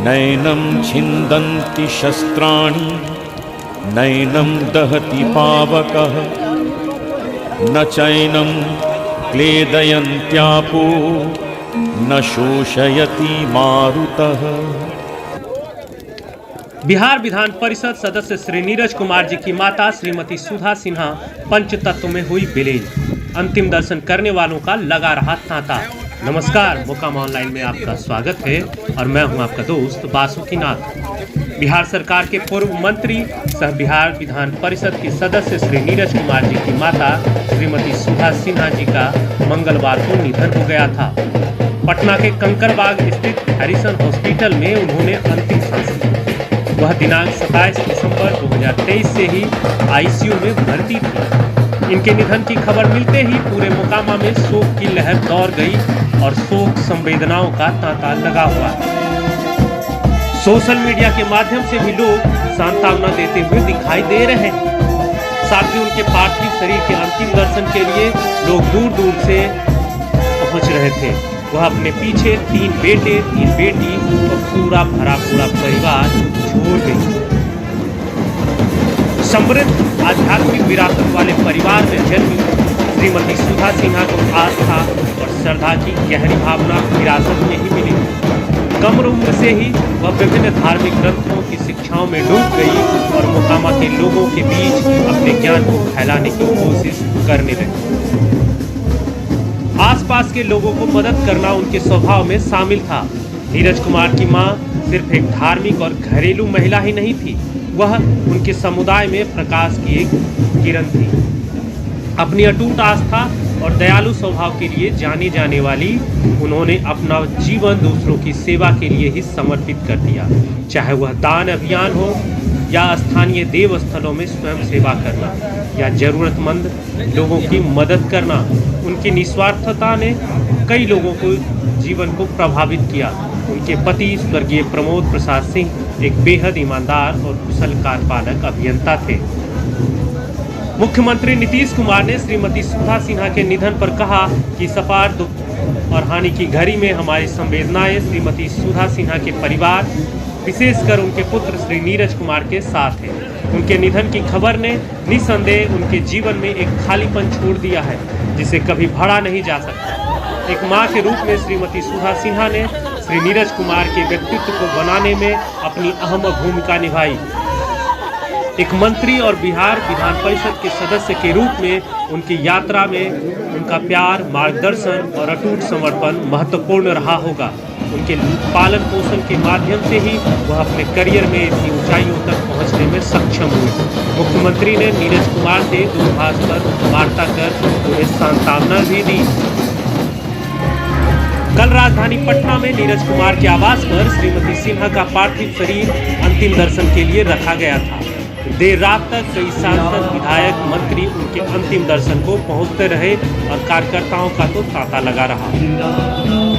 नैनं छिन्दन्ति शस्त्राणि नैनं दहति पावकः न चैनं क्लेदयन्त्यापो न शोषयति मारुतः। बिहार विधान परिषद सदस्य श्री नीरज कुमार जी की माता श्रीमती सुधा सिन्हा पंचतत्व में हुई विलीन। अंतिम दर्शन करने वालों का लगा रहा तांता। नमस्कार, मोकामा ऑनलाइन में आपका स्वागत है और मैं हूं आपका दोस्त बासुकीनाथ। बिहार सरकार के पूर्व मंत्री सह बिहार विधान परिषद के सदस्य श्री नीरज कुमार जी की माता श्रीमती सुधा सिन्हा जी का मंगलवार को निधन हो गया था। पटना के कंकड़बाग स्थित हैरिसन हॉस्पिटल में उन्होंने अंतिम सांस ली। वह दिनांक 27 दिसंबर 2023 से ही आईसीयू में भर्ती थी। इनके निधन की खबर मिलते ही पूरे मोकामा में शोक की लहर दौड़ गई और शोक संवेदनाओं का तांता लगा हुआ है। सोशल मीडिया के माध्यम से भी लोग सांत्वना देते हुए दिखाई दे रहे हैं। साथ ही उनके पार्थिव शरीर के अंतिम दर्शन के लिए लोग दूर दूर से पहुंच रहे थे। वह अपने पीछे 3 बेटे 3 बेटी और पूरा भरा परिवार छोड़ गई। समृद्ध आध्यात्मिक विरासत वाले परिवार में जन्मी श्रीमती सुधा सिन्हा को आस्था और श्रद्धा की गहरी भावना विरासत में ही मिली। कम उम्र से ही वह विभिन्न धार्मिक ग्रंथों की शिक्षाओं में डूब गई और मोकामा के लोगों के बीच अपने ज्ञान को फैलाने की कोशिश करने लगी। आसपास के लोगों को मदद करना उनके स्वभाव में शामिल था। नीरज कुमार की मां सिर्फ एक धार्मिक और घरेलू महिला ही नहीं थी, वह उनके समुदाय में प्रकाश की एक किरण थी। अपनी अटूट आस्था और दयालु स्वभाव के लिए जाने जाने वाली उन्होंने अपना जीवन दूसरों की सेवा के लिए ही समर्पित कर दिया। चाहे वह दान अभियान हो या स्थानीय देव स्थलों में स्वयं सेवा करना या जरूरतमंद लोगों की मदद करना, उनकी निस्वार्थता ने कई लोगों को जीवन को प्रभावित किया। उनके पति स्वर्गीय प्रमोद प्रसाद सिंह एक बेहद ईमानदार और कुशल कार्यपालक अभियंता थे। मुख्यमंत्री नीतीश कुमार ने श्रीमती सुधा सिन्हा के निधन पर कहा कि इस अपार दुख और हानि की घड़ी में हमारी संवेदनाएं श्रीमती सुधा सिन्हा के परिवार, विशेषकर उनके पुत्र श्री नीरज कुमार के साथ है। उनके निधन की खबर ने निस्संदेह उनके जीवन में एक खालीपन छोड़ दिया है जिसे कभी भरा नहीं जा सकता। एक मां के रूप में श्रीमती सुधा सिन्हा ने श्री नीरज कुमार के व्यक्तित्व को बनाने में अपनी अहम भूमिका निभाई। एक मंत्री और बिहार विधान परिषद के सदस्य के रूप में उनकी यात्रा में उनका प्यार, मार्गदर्शन और अटूट समर्पण महत्वपूर्ण रहा होगा। उनके पालन पोषण के माध्यम से ही वह अपने करियर में इतनी ऊंचाइयों तक पहुंचने में सक्षम हुए। मुख्यमंत्री ने नीरज कुमार से दूरभाष पर वार्ता कर उन्हें सांत्वना भी दी। कल राजधानी पटना में नीरज कुमार के आवास पर श्रीमती सिन्हा का पार्थिव शरीर अंतिम दर्शन के लिए रखा गया था। देर रात तक कई सांसद, विधायक, मंत्री उनके अंतिम दर्शन को पहुंचते रहे और कार्यकर्ताओं का तो तांता लगा रहा।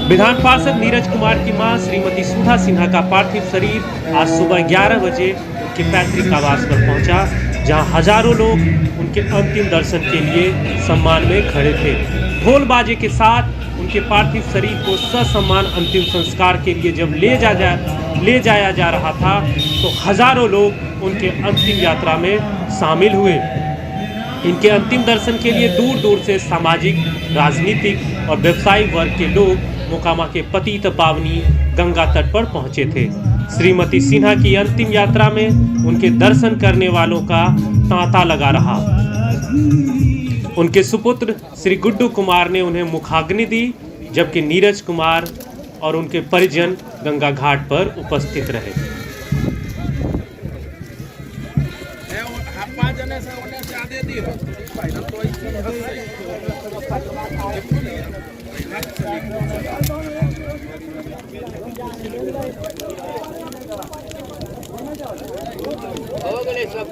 विधान पार्षद नीरज कुमार की मां श्रीमती सुधा सिन्हा का पार्थिव शरीर आज सुबह 11 बजे उनके पैतृक आवास पर पहुंचा, जहां हजारों लोग उनके अंतिम दर्शन के लिए सम्मान में खड़े थे। ढोल बाजे के साथ उनके पार्थिव शरीर को ससम्मान अंतिम संस्कार के लिए जब ले जाया जा रहा था तो हजारों लोग उनके अंतिम यात्रा में शामिल हुए। इनके अंतिम दर्शन के लिए दूर दूर से सामाजिक, राजनीतिक और व्यवसायिक वर्ग के लोग मोकामा के पतित पावनी गंगा तट पर पहुंचे थे। श्रीमती सिन्हा की अंतिम यात्रा में उनके दर्शन करने वालों का तांता लगा रहा। उनके सुपुत्र श्री गुड्डू कुमार ने उन्हें मुखाग्नि दी, जबकि नीरज कुमार और उनके परिजन गंगा घाट पर उपस्थित रहे। हो गए सब